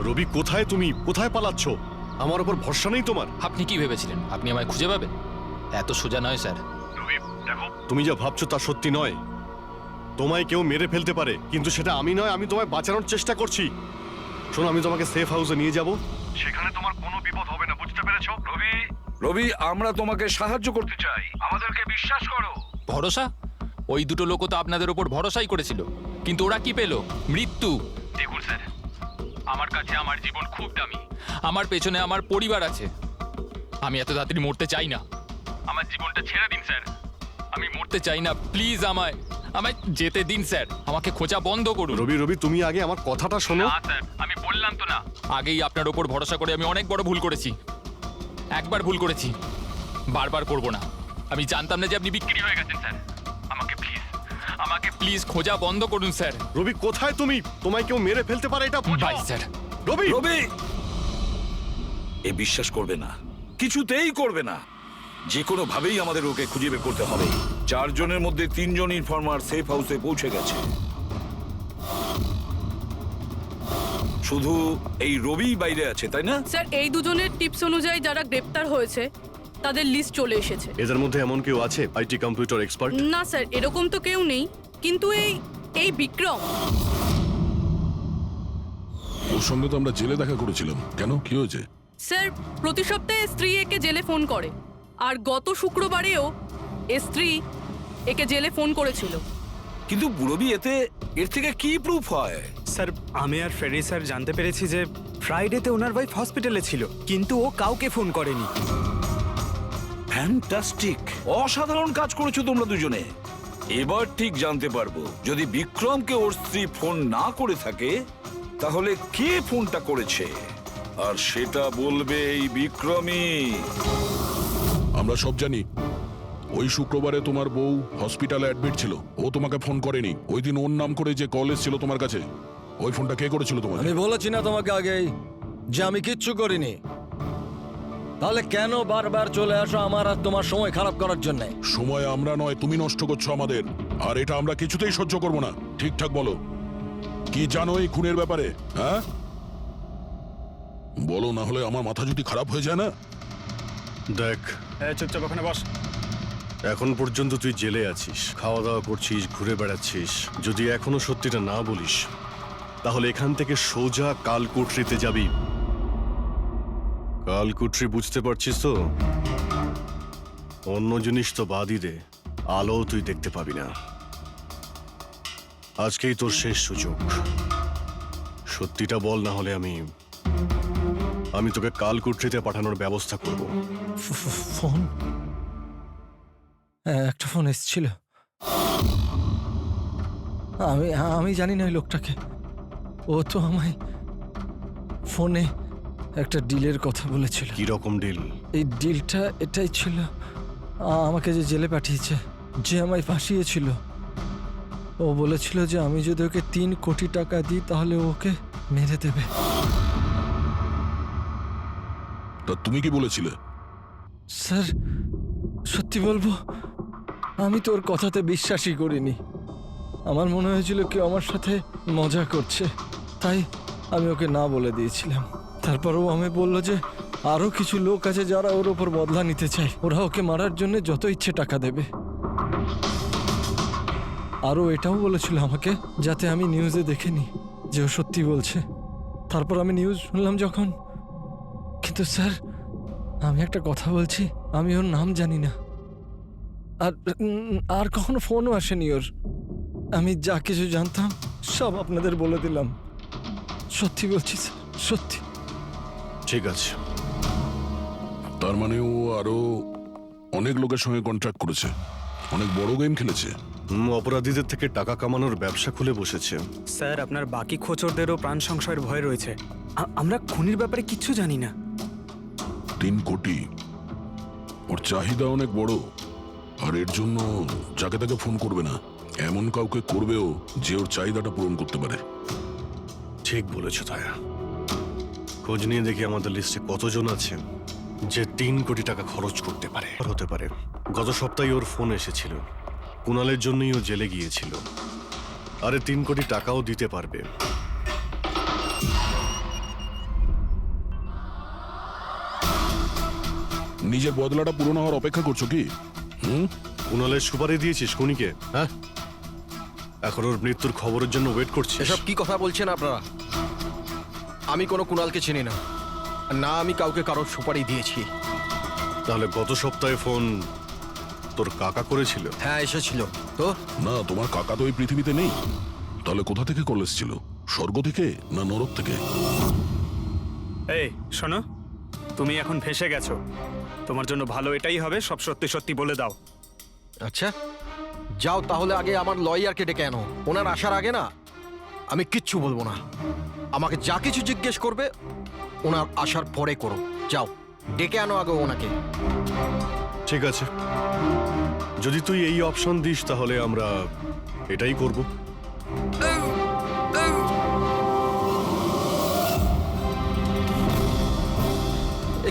Speaker 1: রবি কোথায়? তুমি কোথায় পালাচ্ছ? আমার ওপর ভরসা নেই তোমার?
Speaker 12: আপনি কি ভেবেছিলেন আপনি আমায় খুঁজে পাবেন? এত সোজা নয় স্যার।
Speaker 1: তুমি যা ভাবছো তা সত্যি নয়। তোমায় কেউ মেরে ফেলতে পারে, কিন্তু সেটা আমি নয়। আমি তোমায় বাঁচানোর চেষ্টা করছি। শোনো, আমি তোমাকে সেফ হাউসে নিয়ে যাব। সেখানে তোমার কোনো বিপদ হবে না, বুঝতে পেরেছো? রবি,
Speaker 6: রবি, আমরা তোমাকে সাহায্য করতে চাই, আমাদেরকে বিশ্বাস করো।
Speaker 12: ভরসা? ওই দুটো লোকও তো আপনাদের ওপর ভরসাই করেছিল, কিন্তু ওরা কি পেল? মৃত্যু। দেখুন স্যার, আমার কাছে আমার জীবন খুব দামি। আমার পেছনে আমার পরিবার আছে। আমি এত তাড়াতাড়ি মরতে চাই না। আমার জীবনটা ছেড়ে দিন স্যার, আমি মরতে চাই না। প্লিজ আমায় যেতে দিন স্যার, আমাকে খোঁজা বন্ধ করুন।
Speaker 1: রবি, রবি, তুমি আগে আমার কথাটা শোনো।
Speaker 12: না স্যার, আমি বললাম তো না, আগেই আপনার ওপর ভরসা করে আমি অনেক বড় ভুল করেছি। একবার ভুল করেছি, বারবার করব না। আমি জানতাম না যে আপনি বিক্রি হয়ে গেছেন স্যার। আমাকে প্লিজ খোঁজা বন্ধ করুন স্যার।
Speaker 1: রবি, কোথায় তুমি? তোমায় কেউ মেরে ফেলতে পারে, এটা বোঝো।
Speaker 12: By sir.
Speaker 1: রবি,
Speaker 6: রবি, এ বিশ্বাস করবে না, কিছুতেই করবে না। যে কোনো ভাবেই আমাদের ওকে খুঁজে বের করতে হবে। 4 জনের মধ্যে 3 জন ইনফর্মার সেফ হাউসে পৌঁছে গেছে। শুধু এই রবি বাইরে আছে, তাই না?
Speaker 7: স্যার, এই দুজনের টিপস অনুযায়ী যারা গ্রেপ্তার হয়েছে তাদের লিস্ট চলে এসেছে।
Speaker 1: এদের মধ্যে এমন কেউ আছে আইটি কম্পিউটার এক্সপার্ট?
Speaker 7: না স্যার, এরকম তো কেউ নেই, কিন্তু এই বিক্রম।
Speaker 5: ওর সঙ্গে তো আমরা জেলে দেখা করেছিলাম, কেন কি হয়েছে?
Speaker 7: স্যার, প্রতি সপ্তাহে স্ত্রী একে জেলে ফোন করে, আর গত শুক্রবারেও স্ত্রী একে জেলে ফোন করেছিল।
Speaker 6: কিন্তু রবি এর থেকে কি প্রুফ হয়?
Speaker 8: স্যার, আমি আর ফেরি স্যার জানতে পেরেছি যে ফ্রাইডেতে ওনার ওয়াইফ হসপিটালে ছিল, কিন্তু ও কাউকে ফোন করেনি।
Speaker 6: ফ্যান্টাস্টিক, অসাধারণ কাজ করেছো তোমরা দুজনে। এবার ঠিক জানতে পারবো যদি বিক্রমকে ওর স্ত্রী ফোন না করে থাকে তাহলে কে ফোনটা করেছে, আর সেটা বলবে এই বিক্রমই।
Speaker 5: আমরা সব জানি ওই শুক্রবারে তোমার বউ হসপিটালে অ্যাডমিট ছিল, ও তোমাকে ফোন করেনি। ওই দিন ওর নাম করে যে কল এসেছিল তোমার কাছে, ওই ফোনটা কে করেছিল তোমাকে?
Speaker 11: আমি বলেছি না তোমাকে আগেই যে আমি কিচ্ছু করিনি? তাহলে কেন বারবার চলে আসো আমার আর তোমার সময় খারাপ করার জন্য?
Speaker 5: সময় আমরা নয়, তুমি নষ্ট করছো আমাদের, আর এটা আমরা কিছুতেই সহ্য করব না। ঠিকঠাক বলো, কি জানো এই খুনের ব্যাপারে? হ্যাঁ বলো, না হলে আমার মাথা যদি খারাপ হয়ে যায় না।
Speaker 1: দেখ,
Speaker 8: চুপচাপ ওখানে বস।
Speaker 1: এখন পর্যন্ত তুই জেলে আছিস, খাওয়া দাওয়া করছিস, ঘুরে বেড়াচ্ছিস। যদি এখনো সত্যিটা না বলিস তাহলে এখান থেকে সোজা কালকুটরিতে যাবি। কালকুটরি বুঝতে পারছিস তো? অন্য জিনিস তো বাদই দে, আলো তুই দেখতে পাবি না। আজকেই তোর শেষ সুযোগ। সত্যিটা বল, না হলে আমি তোকে কালকুটরিতে পাঠানোর ব্যবস্থা করব।
Speaker 11: ফোন, একটা ফোন এসেছিল। আমি জানি না ওই লোকটাকে। ও তো আমায় ফোনে একটা ডিলের কথা বলেছিল।
Speaker 1: কি রকম ডিল?
Speaker 11: এই ডিলটা এটাই ছিল, আমাকে যে জেলে পাঠিয়েছে, যে আমায় ফাঁসিয়েছিল, ও বলেছিল যে আমি যদি ওকে 3 কোটি টাকা দিই তাহলে ওকে মেরে দেবে।
Speaker 5: তা তুমি কি বলেছিলে?
Speaker 11: স্যার, সত্যি বলবো, আমি তো ওর কথাতে বিশ্বাসই করিনি। আমার মনে হয়েছিল কেউ আমার সাথে মজা করছে, তাই আমি ওকে না বলে দিয়েছিলাম। তারপরও আমি বললো যে আরো কিছু লোক আছে যারা ওর ওপর বদলা নিতে চায়, ওরা ওকে মারার জন্য যত ইচ্ছে টাকা দেবে। আরও এটাও বলেছিল আমাকে যাতে আমি নিউজে দেখিনি যে ও সত্যি বলছে। তারপর আমি নিউজ শুনলাম যখন। কিন্তু স্যার, আমি একটা কথা বলছি, আমি ওর নাম জানি না, আর কখনো ফোনও আসেনি ওর। আমি যা কিছু জানতাম সব আপনাদের বলে দিলাম। সত্যি বলছি স্যার, সত্যি।
Speaker 1: ঠিক আছে।
Speaker 5: তার মানে ও আরো অনেক লোকের সঙ্গে কন্ট্রাক্ট করেছে, অনেক বড় গেম খেলেছে।
Speaker 1: অপরাধীদের থেকে টাকা কামানোর ব্যবসা খুলে বসেছে।
Speaker 8: স্যার, আপনার বাকি খোঁচরদেরও প্রাণ সংশয়ের ভয় রয়েছে। আমরা খুনির ব্যাপারে কিচ্ছু জানি না।
Speaker 5: 3 কোটি, ওর চাহিদা অনেক বড়, আর এর জন্য যাকে তাকে ফোন করবে না, এমন কাউকে করবেও যে ওর চাহিদাটা পূরণ করতে পারে।
Speaker 1: ঠিক বলেছ তায়া। খোঁজ নিয়ে দেখি আমাদের লিস্টে কতজন আছে যে 3 কোটি টাকা খরচ করতে পারে। হতে পারে গত সপ্তাহে ওর ফোন এসেছিল, কুণালের জন্যই ও জেলে গিয়েছিল। আরে 3 কোটি টাকাও দিতে পারবে।
Speaker 5: নিজের বদলাটা পূরণ হওয়ার অপেক্ষা করছো কি?
Speaker 1: কুণালের সুপারি দিয়েছিস খুনিকে? হ্যাঁ, এখন ওর মৃত্যুর খবরের জন্য ওয়েট করছিস?
Speaker 10: এসব কি কথা বলছেন আপনারা? আমি কোনো কুণালকে চিনি না, না আমি কাউকে কারোর সুপারি দিয়েছি।
Speaker 1: তাহলে গত সপ্তাহে ফোন তোর কাকা করেছিল?
Speaker 10: হ্যাঁ, এসেছিল তো।
Speaker 5: না, তোমার কাকা তো এই পৃথিবীতে নেই। তাহলে কোথা থেকে কল এসেছিল? স্বর্গ থেকে না নরক থেকে?
Speaker 8: এই শোনো, তুমি এখন ফেঁসে গেছো। তোমার জন্য ভালো এটাই হবে সব সত্যি সত্যি বলে দাও।
Speaker 10: আচ্ছা যাও, তাহলে আগে আমার লয়ারকে ডেকে আনো। ওনার আসার আগে না আমি কিচ্ছু বলবো না। আমাকে যা কিছু জিজ্ঞেস করবে ওনার আসার পরে করো। যাও, ডেকে আনো আগে ওনাকে।
Speaker 1: ঠিক আছে, যদি তুই এই অপশন দিস তাহলে আমরা এটাই করব।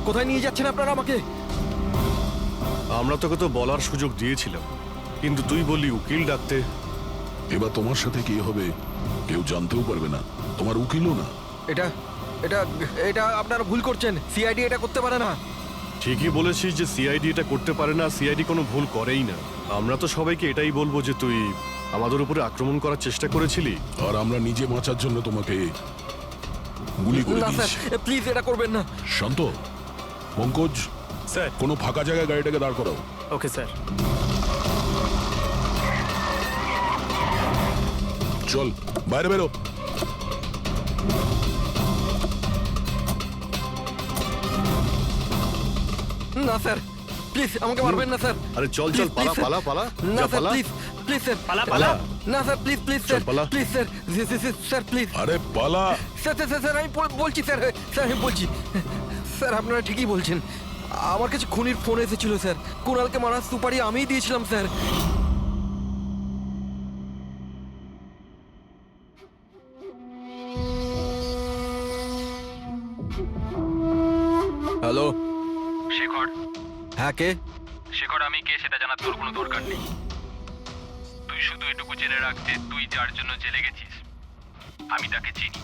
Speaker 10: কোথায় নিয়ে যাচ্ছেন আপনারা আমাকে?
Speaker 1: আমরা তোকে তো বলার সুযোগ দিয়েছিলাম, কিন্তু তুই বললি উকিল ডাকতে।
Speaker 5: এবার তোমার সাথে কি হবে কেউ জানতেও পারবে না, তোমার উকিলও না।
Speaker 10: এটা এটা এটা আপনারা ভুল করছেন। সিআইডি এটা করতে পারে না।
Speaker 1: ঠিকই বলেছিস যে সিআইডি এটা করতে পারে না, সিআইডি কোনো ভুল করেই না। আমরা তো সবাইকে এটাই বলবো যে তুই আমাদের উপরে আক্রমণ করার চেষ্টা করেছিলি।
Speaker 5: আর আমরা নিজে বাঁচার জন্য তোমাকে গুলি করে
Speaker 10: না স্যার,
Speaker 5: দিয়েছি।
Speaker 10: প্লিজ এটা করবেন না।
Speaker 5: শান্ত, পঙ্কজ,
Speaker 8: স্যার।
Speaker 5: কোনো ফাঁকা জায়গায় গাড়িটাকে দাঁড় করাও।
Speaker 8: Okay sir.
Speaker 5: চল বাইরে বেরো।
Speaker 10: না স্যার, প্লিজ আমাকে মারবেন না স্যার।
Speaker 1: আরে চল চল, পালা পালা পালা,
Speaker 10: না
Speaker 1: যা
Speaker 10: স্যার,
Speaker 1: পালা।
Speaker 10: প্লিজ প্লিজ স্যার,
Speaker 8: পালা,
Speaker 1: পালা।
Speaker 10: না স্যার, প্লিজ প্লিজ
Speaker 1: চল,
Speaker 10: স্যার,
Speaker 1: পালা।
Speaker 10: প্লিজ স্যার, স্যার প্লিজ
Speaker 5: আরে পালা।
Speaker 10: স্যার স্যার স্যার, আমি বলছি স্যার, স্যার আমি বলছি স্যার, আপনারা ঠিকই বলছেন। আমার কাছে খুনির ফোন এসেছিল স্যার। কুণালকে মারার সুপারি আমিই দিয়েছিলাম স্যার। হ্যালো
Speaker 12: শেখর,
Speaker 10: হ্যাঁ কে?
Speaker 12: শেখর আমি কে সেটা জানার তোর কোনো দরকার নেই। তুই শুধু এটুকু জেনে রাখতে, তুই যার জন্য জেলে গেছিস আমি তাকে চিনি,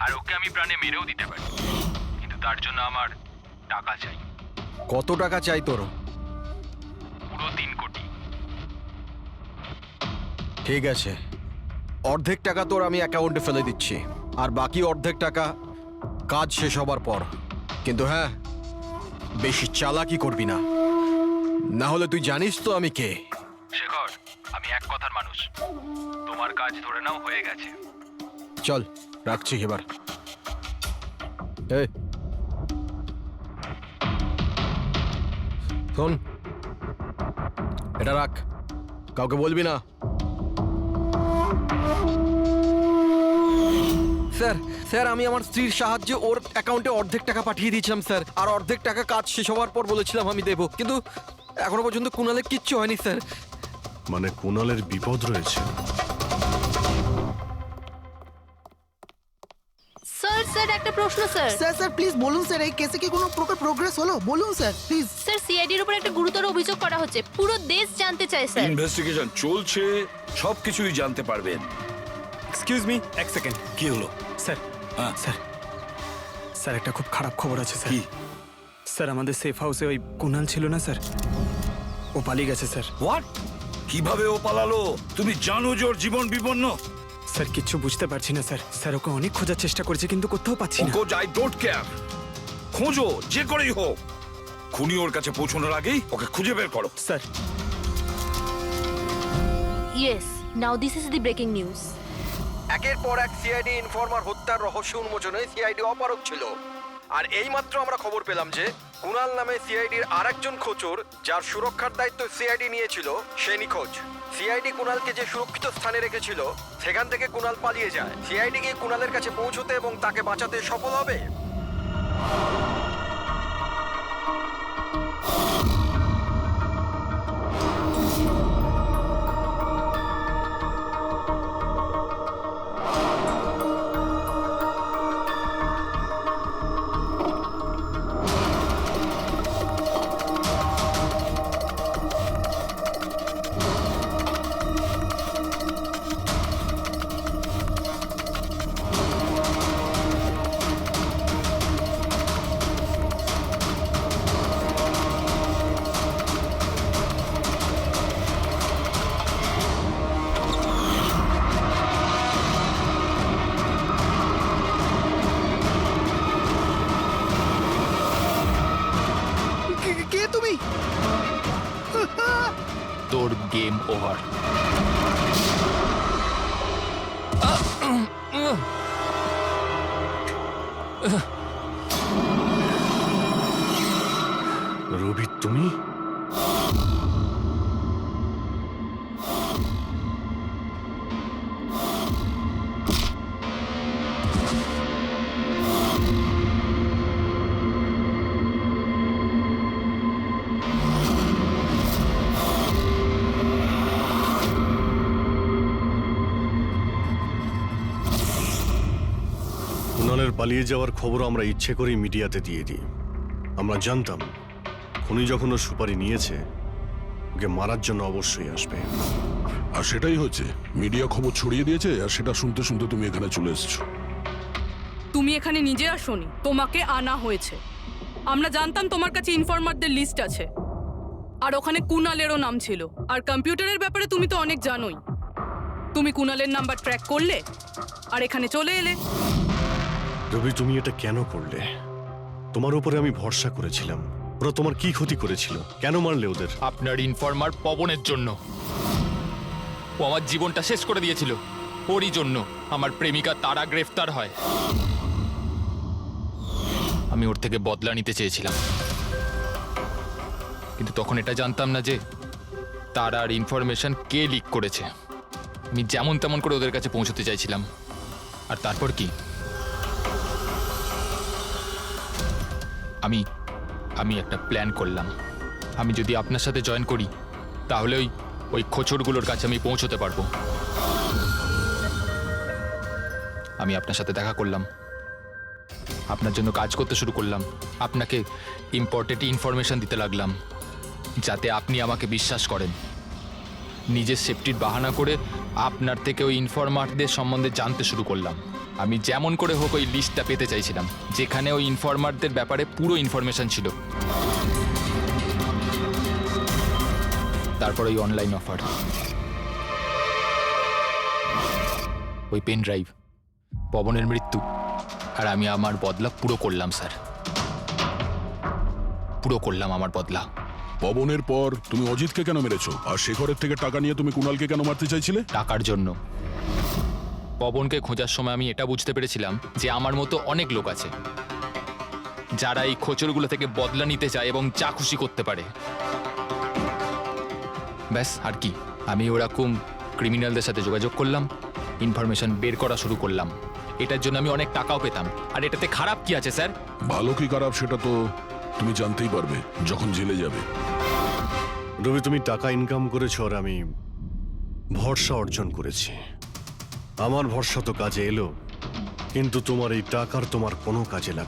Speaker 12: আর ওকে আমি প্রাণে মেরেও দিতে পারি, কিন্তু তার জন্য আমার টাকা চাই।
Speaker 10: কত টাকা চাই তোর?
Speaker 12: পুরো 3 কোটি।
Speaker 10: ঠিক আছে, অর্ধেক টাকা তোর আমি অ্যাকাউন্টে ফেলে দিচ্ছি, আর বাকি অর্ধেক টাকা কাজ শেষ হবার পর। কিন্তু হ্যাঁ, বেশি চালাকি করবি না, না হলে তুই জানিস তো আমি কে।
Speaker 12: শেখর, আমি এক কথার মানুষ, তোমার কাজ ধরে নাও হয়ে গেছে।
Speaker 10: চল রাখছি এবার। এই শোন, এটা রাখ, কাউকে বলবি না। স্যার স্যার, আমি আমার স্ত্রীর সাহায্যে ওর অ্যাকাউন্টে অর্ধেক টাকা পাঠিয়ে দিয়েছিলাম স্যার, আর অর্ধেক টাকা কাজ শেষ হওয়ার পর বলেছিলাম আমি দেবো, কিন্তু এখনো পর্যন্ত কুণালের কিচ্ছু হয়নি স্যার।
Speaker 1: মানে কুণালের বিপদ রয়েছে।
Speaker 3: স্যার স্যার একটা প্রশ্ন স্যার।
Speaker 2: স্যার স্যার প্লিজ বলুন স্যার, এই কেসে কি কোনো প্রকার প্রোগ্রেস হলো? বলুন স্যার প্লিজ।
Speaker 3: স্যার সিআইডির উপর একটা গুরুতর অভিযোগ করা হচ্ছে, পুরো দেশ জানতে চায় স্যার।
Speaker 6: ইনভেস্টিগেশন চলছে, সবকিছুই জানতে পারবেন।
Speaker 8: এক্সকিউজ মি, এক সেকেন্ড।
Speaker 6: কি হলো?
Speaker 8: স্যার,
Speaker 6: হ্যাঁ।
Speaker 8: স্যার, স্যার একটা খুব খারাপ খবর আছে স্যার।
Speaker 6: কি?
Speaker 8: স্যার আমাদের সেফ হাউসে ওই কুণাল ছিল না স্যার, ও পালিয়ে গেছে স্যার।
Speaker 6: হোয়াট? কিভাবে ও পালালো? তুমি জানো যে ওর জীবন বিপন্ন।
Speaker 8: স্যার কিচ্ছু বুঝতে পারছি না স্যার। স্যার ওকে অনেক খোঁজার চেষ্টা করেছে কিন্তু কোথাও পাচ্ছি না।
Speaker 6: Pankaj, I don't care. খোঁজো, যে করেই হোক। খুনি ওর কাছে পৌঁছানোর আগেই ওকে খুঁজে বের করো।
Speaker 8: Sir,
Speaker 3: yes, now this is the breaking news.
Speaker 10: একের পর এক সিআইডি ইনফরমার হত্যার রহস্য উন্মোচনে সিআইডি অপারগ ছিল, আর এইমাত্র আমরা খবর পেলাম যে কুণাল নামে সিআইডির আরেকজন খোঁচর, যার সুরক্ষার দায়িত্ব সিআইডি নিয়েছিল, সে নিখোঁজ। সিআইডি কুণালকে যে সুরক্ষিত স্থানে রেখেছিল সেখান থেকে কুণাল পালিয়ে যায়। সিআইডি গিয়ে কুণালের কাছে পৌঁছতে এবং তাকে বাঁচাতে সফল হবে।
Speaker 2: কে তুমি?
Speaker 12: তোর গেম ওভার।
Speaker 1: রবি, তুমি? কুণালের পালিয়ে যাওয়ার খবর আমরা ইচ্ছে করেই মিডিয়াতে দিয়ে দিই। আমরা জানতাম খুনি যখন ও সুপারি নিয়েছে ওকে মারার জন্য অবশ্যই আসবে।
Speaker 5: আর সেটাই হচ্ছে, মিডিয়া খবর ছড়িয়ে দিয়েছে আর সেটা শুনতে শুনতে তুমি এখানে চলে এসেছো।
Speaker 7: তুমি এখানে নিজে আসোনি, তোমাকে আনা হয়েছে। আমরা জানতাম তোমার কাছে ইনফরমারদের লিস্ট আছে, আর ওখানে কুনালেরও নাম ছিল। আর কম্পিউটারের ব্যাপারে তুমি তো অনেক জানোই। তুমি কুনালের নাম্বার ট্র্যাক করলে আর এখানে চলে এলে।
Speaker 1: রবি, তুমি এটা কেন করলে? তোমার উপরে আমি ভরসা করেছিলাম। ওরা তোমার কি ক্ষতি করেছিল? কেন মারলে ওদের?
Speaker 12: আপনার ইনফরমার পবনের জন্য। ও আমার জীবনটা শেষ করে দিয়েছিল। ওরই জন্য আমার প্রেমিকা তারা গ্রেফতার হয়। আমি ওর থেকে বদলা নিতে চেয়েছিলাম, কিন্তু তখন এটা জানতাম না যে তারার ইনফরমেশন কে লিক করেছে। আমি যেমন তেমন করে ওদের কাছে পৌঁছতে চাইছিলাম। আর তারপর কি, আমি একটা প্ল্যান করলাম। আমি যদি আপনার সাথে জয়েন করি তাহলে ওই খোঁচরগুলোর কাছে আমি পৌঁছতে পারবো। আমি আপনার সাথে দেখা করলাম, আপনার জন্য কাজ করতে শুরু করলাম, আপনাকে ইম্পর্টেন্ট ইনফরমেশন দিতে লাগলাম যাতে আপনি আমাকে বিশ্বাস করেন। নিজের সেফটির বাহানা করে আপনার থেকে ওই ইনফরমারদের সম্বন্ধে জানতে শুরু করলাম। আমি যেমন করে হোক ওই লিস্টটা পেতে চাইছিলাম যেখানে ওই ইনফরমারদের ব্যাপারে পুরো ইনফরমেশন ছিল। তারপর ওই অনলাইন অফার, ওই পেন ড্রাইভ, পবনের মৃত্যু, আর আমি আমার বদলা পুরো করলাম স্যার। পুরো করলাম আমার বদলা।
Speaker 5: পবনের পর তুমি অজিতকে কেন মেরেছো? আর শেখরের থেকে টাকা নিয়ে তুমি কুণালকে কেন মারতে চাইছিলে?
Speaker 12: টাকার জন্য। পবনকে খোঁজার সময় আমি এটা বুঝতে পেরেছিলাম যে আমার মতো অনেক লোক আছে যারা এই খোঁচরগুলো থেকে বদলা নিতে চায় এবং যা খুশি করতে পারে। ব্যাস, আর কি। আমি ওরকম ক্রিমিনালদের সাথে যোগাযোগ করলাম, ইনফরমেশন বের করা শুরু করলাম। এটার জন্য আমি অনেক টাকাও পেতাম। আর এটাতে খারাপ কি আছে স্যার?
Speaker 5: ভালো কি খারাপ সেটা তো তুমি জানতেই পারবে যখন জেলে যাবে।
Speaker 1: রবি, তুমি টাকা ইনকাম করেছো আর আমি ভরসা অর্জন করেছি। আমার ভরসা তো কাজে এলো, কিন্তু তোমার এই টাকার তোমার কোনো কাজে লাগবে